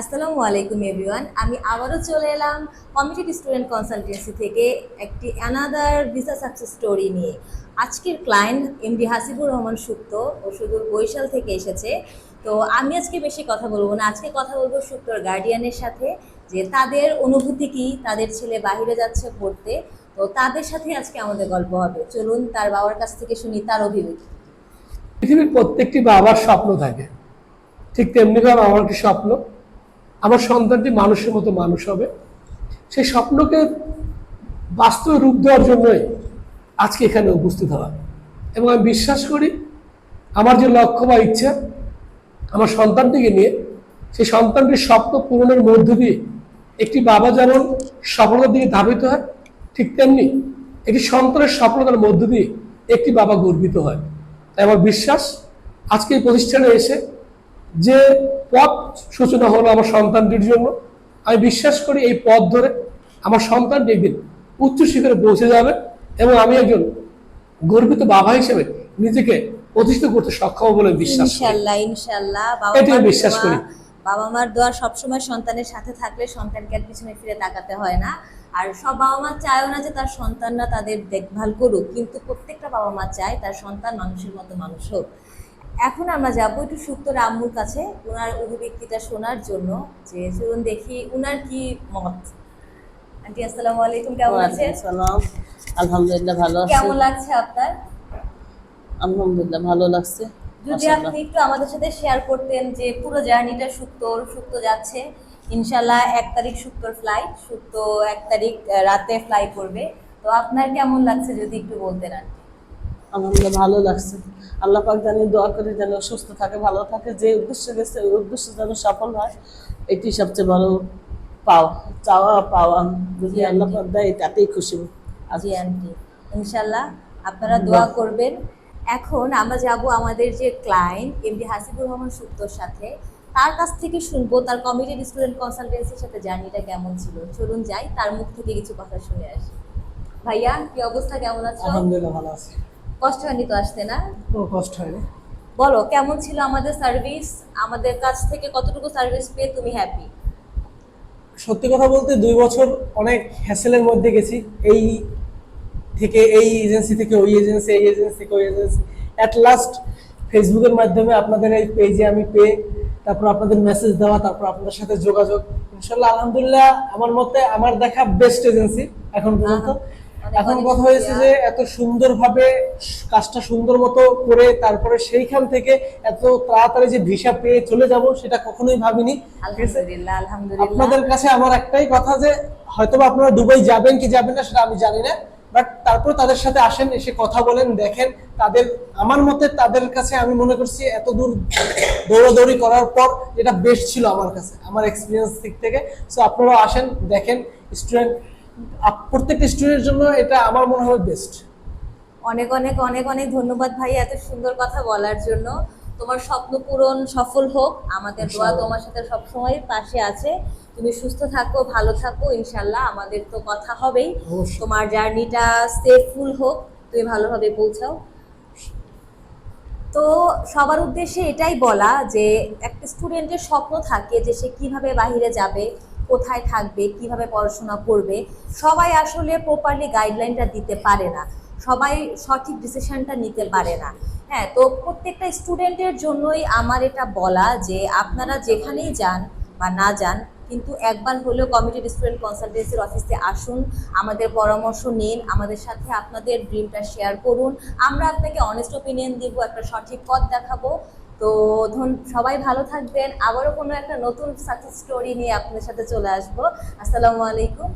আসসালামু আলাইকুম এভরিওয়ান। আমি আবারও চলে এলাম কমিটেড স্টুডেন্ট কনসালটেন্সি থেকে একটি অ্যানাদার ভিসা সাকসেস স্টোরি নিয়ে। আজকের ক্লায়েন্ট এমডি হাসিবুর রহমান সুপ্ত ও সুদূর বরিশাল থেকে এসেছে। তো আমি আজকে বেশি কথা বলবো না, আজকে কথা বলবো সুপ্তর গার্ডিয়ানের সাথে, যে তাদের অনুভূতি কি, তাদের ছেলে বাইরে যাচ্ছে পড়তে। তো তাদের সাথে আজকে আমাদের গল্প হবে। চলুন তার বাবার কাছ থেকে শুনি তার অভিজ্ঞতা। পৃথিবীর প্রত্যেকটি বাবার স্বপ্ন থাকে, ঠিক তেমনিভাবে আমার একটি স্বপ্ন, আমার সন্তানটি মানুষের মতো মানুষ হবে। সেই স্বপ্নকে বাস্তবে রূপ দেওয়ার জন্যই আজকে এখানে উপস্থিত হওয়া। এবং আমি বিশ্বাস করি আমার যে লক্ষ্য বা ইচ্ছা আমার সন্তানটিকে নিয়ে, সেই সন্তানটির স্বপ্ন পূরণের মধ্য দিয়ে একটি বাবা যেমন সফলতার দিকে ধাবিত হয়, ঠিক তেমনি একটি সন্তানের সফলতার মধ্য দিয়ে একটি বাবা গর্বিত হয়। তাই আমার বিশ্বাস আজকে এই প্রতিষ্ঠানে এসে যে পথ সূচনা হলো আমার সন্তানটির জন্য, আমি বিশ্বাস করি এই পথ ধরে আমার সন্তানটি একদিন উচ্চ শিখরে পৌঁছে যাবে এবং আমি একজন গর্বিত বাবা হিসেবে নিজেকে প্রতিষ্ঠিত করতে সক্ষম বলে বিশ্বাস করি। ইনশাআল্লাহ ইনশাআল্লাহ। এটাই বিশ্বাস করি। বাবা মার দোয়া সবসময় সন্তানের সাথে থাকলে সন্তানকে আর পিছনে ফিরে তাকাতে হয় না। আর সব বাবা মা চায়ও না যে তার সন্তানরা তাদের দেখভাল করুক, কিন্তু প্রত্যেকটা বাবা মা চায় তার সন্তান মানুষের মতো মানুষ হোক। এখন আমরা যাবো একটু সুপ্তর আম্মুর কাছে ওনার অভিব্যক্তিটা শোনার জন্য, যে চলুন দেখি ওনার কি মত। আন্টি আসসালামু আলাইকুম, কেমন আছেন? আলহামদুলিল্লাহ ভালো আছি। কেমন লাগছে আপনার? আলহামদুলিল্লাহ ভালো লাগছে। যদি আপনি একটু আমাদের সাথে শেয়ার করতেন যে পুরো জার্নিটা সুপ্ত যাচ্ছে, ইনশাল্লাহ 1 তারিখ সুপ্তর ফ্লাইট, সুপ্ত 1 তারিখ রাতে ফ্লাই করবে। তো আপনার কেমন লাগছে যদি একটু বলতেন। আর আলহামদুলিল্লাহ ভালো লাগছে। আল্লাহ পাক জানি দোয়া করে যেন সুস্থ থাকে, ভালো থাকে, যে উদ্দেশ্যে গেছে ওই উদ্দেশ্যে যেন সফল হয়, এটি সবচেয়ে বড় পাওয়া যদি আল্লাহ পাক দেয় তাতেই খুশি। জি আন্টি, ইনশাল্লাহ আপনারা দোয়া করবেন। এখন আমরা যাব আমাদের যে ক্লায়েন্ট এমডি হাসিবুর রহমান সুপ্তর সাথে, তার কাছ থেকে শুনবো তার কমিটেড স্টুডেন্ট কনসালটেন্সির সাথে জার্নিটা কেমন ছিল। চলুন যাই, তার মুখ থেকে কিছু কথা শুনে আসি। ভাইয়া, কি অবস্থা, কেমন আছো? আলহামদুলিল্লাহ ভালো আছি। কষ্ট হয়নি তো আসতে? না, কোনো কষ্ট হয়নি। বলো কেমন ছিল আমাদের সার্ভিস, আমাদের কাছ থেকে কতটুকু সার্ভিস পেয়ে তুমি হ্যাপি? সত্যি কথা বলতে 2 বছর অনেক হ্যাসেলের মধ্যে গেছি, এই থেকে এই এজেন্সি থেকে ওই এজেন্সি, এই এজেন্সি থেকে ওই এজেন্সি। অ্যাট লাস্ট ফেসবুকের মাধ্যমে আপনাদের এই পেজে আমি পেয়ে, তারপর আপনাদের মেসেজ দেওয়া, তারপর আপনাদের সাথে যোগাযোগ, ইনশাল্লাহ আলহামদুলিল্লাহ আমার মতে আমার দেখা বেস্ট এজেন্সি এখন পর্যন্ত। এখন কথা হয়েছে যে এত সুন্দরভাবে কাজটা সুন্দর মতো করে তারপরে সেইখান থেকে এত তাড়াতাড়ি যে ভিসা পেয়ে চলে যাব সেটা কখনোই ভাবিনি। আলহামদুলিল্লাহ আলহামদুলিল্লাহ। আপনাদের কাছে আমার একটাই কথা যে হয়তোবা আপনারা দুবাই যাবেন কি যাবেন না সেটা আমি জানি না, বাট তারপর তাদের সাথে আসেন, এসে কথা বলেন, দেখেন তাদের, আমার মতে তাদের কাছে আমি মনে করছি এত দূর দৌড়াদৌড়ি করার পর যেটা বেস্ট ছিল আমার কাছে, আমার এক্সপিরিয়েন্স দিক থেকে। সো আপনারাও আসেন, দেখেন, স্টুডেন্ট, প্রত্যেকটা স্টুডেন্টের জন্য এটা আমার মনে হয় বেস্ট। অনেক অনেক অনেক অনেক ধন্যবাদ ভাই এত সুন্দর কথা বলার জন্য। তোমার স্বপ্ন পূরণ সফল হোক, আমাদের দোয়া তোমার সাথে সবসময় পাশে আছে। তুমি সুস্থ থাকো, ভালো থাকো, ইনশাল্লাহ আমাদের তো কথা হবেই। তোমার জার্নিটা সেফফুল হোক, তুমি ভালোভাবে পৌঁছাও। তো সবার উদ্দেশ্যে এটাই বলা যে একটা স্টুডেন্টের স্বপ্ন থাকে যে সে কিভাবে বাইরে যাবে, কোথায় থাকবে, কিভাবে পড়াশোনা করবে। সবাই আসলে প্রপারলি গাইডলাইনটা দিতে পারে না, সবাই সঠিক ডিসিশনটা নিতে পারে না। হ্যাঁ, তো প্রত্যেকটা স্টুডেন্টের জন্যই আমার এটা বলা যে আপনারা যেখানেই যান বা না যান, কিন্তু একবার হলেও কমিটেড স্টুডেন্ট কনসালটেন্সির অফিসে আসুন, আমাদের পরামর্শ নিন, আমাদের সাথে আপনাদের ড্রিমটা শেয়ার করুন। আমরা আপনাকে অনেস্ট ওপিনিয়ন দিব, একটা সঠিক পথ দেখাবো। তো সবাই ভালো থাকবেন। আবারও কোনো একটা নতুন সাকসেস স্টোরি নিয়ে আপনাদের সাথে চলে আসবো। আসসালামু আলাইকুম।